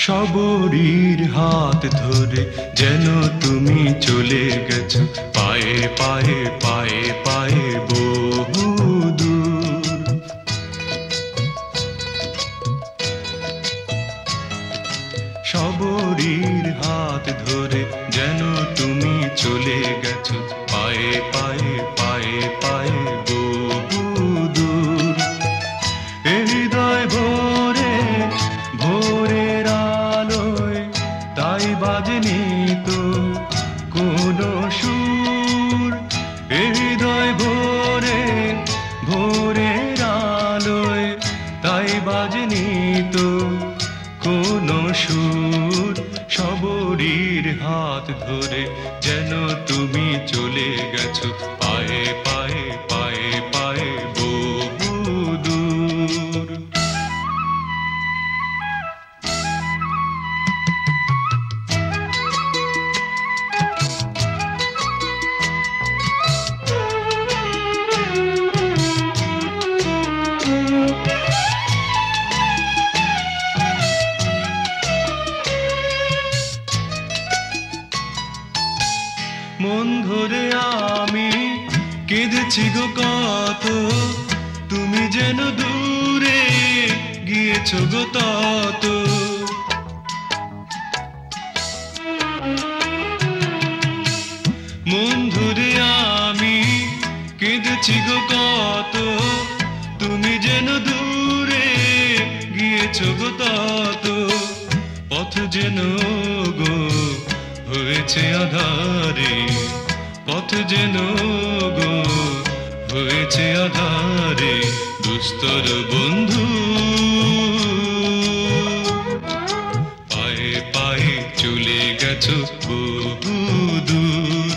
সবরীর হাত ধরে যেন তুমি চলে গেছো পায়ে পায়ে পায়ে পায়ে বহু দূর। সবরীর হাত ধরে যেন তুমি চলে গেছো পায়ে পায়ে পায়ে পায়ে বহু দূর। হৃদয় ভোরে ভোরের আলোয় তাই বাজেনি তো কোনো সুর। হৃদয় ভোরে ভোরের আলোয় তাই বাজেনি তো কোনো সুর। সবরীর হাত ধরে যেন তুমি চলে গেছো পায়ে পায়ে পায়ে পায়ে বহু দূর। মন ধরে আমি কেঁদেছি গো কত, তুমি যেন দূরে গিয়েছো গো তত। মন ধরে আমি কেঁদেছি গো কত, তুমি যেন দূরে গিয়েছো গো তত। পথ যেন গো হয়েছে আধারে, পথ যেন গো হয়েছে আধারে দুস্তর বন্ধু। পায়ে পায়ে চলে গেছো বহু দূর।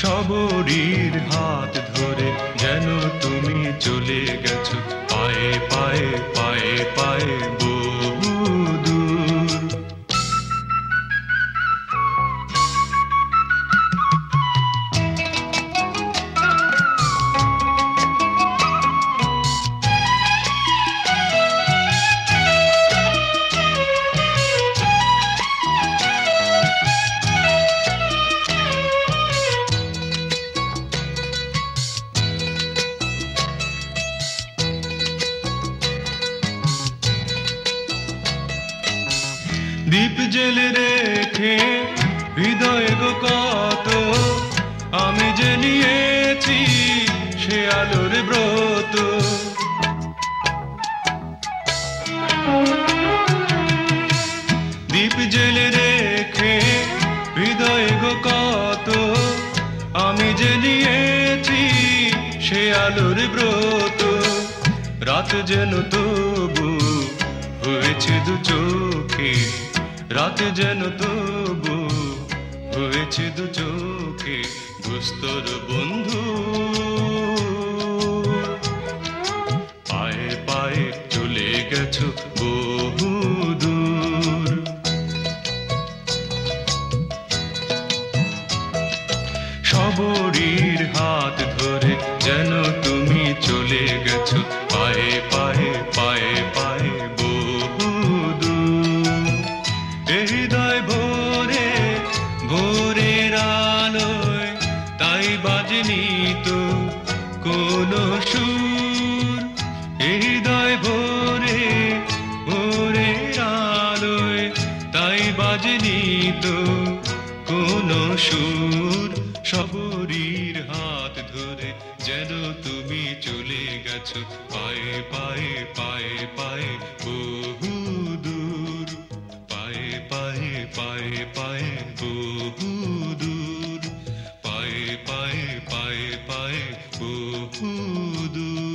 সবরীর হাত ধরে যেন তুমি চলে গেছো পায়ে পায়ে পায়ে পায়ে বহু দূর। দীপ জেলে রেখে হৃদয় গো কত, আমি যে নিয়েছি সে আলোর ব্রত। দীপ জেলে রেখে হৃদয় গো কত, আমি যে নিয়েছি সে আলোর ব্রত। রাত যেন তবু হয়েছে দু চোখে, রাত যেন তবু হয়েছে দু চোখে দুস্তর বন্ধু। পায়ে পায়ে চলে গেছো বহু দূর। সবরীর হাত ধরে যেন তুমি চলে গেছো পায়ে পায়ে পায়ে পায়ে বহু দূর। হৃদয় ভোরে ভোরের আলোয় তাই বাজেনি তো কোনো সুর। হৃদয় ভোরে ভোরের আলোয় তাই বাজেনি তো কোনো সুর। সবরীর হাত ধরে যেন তুমি চলে গেছো পায়ে পায়ে পায়ে পায়ে বহু দূর। পায়ে পায়ে পায়ে পায়ে বহু দূর। পায়ে পায়ে পায়ে পায়ে বহু দূর।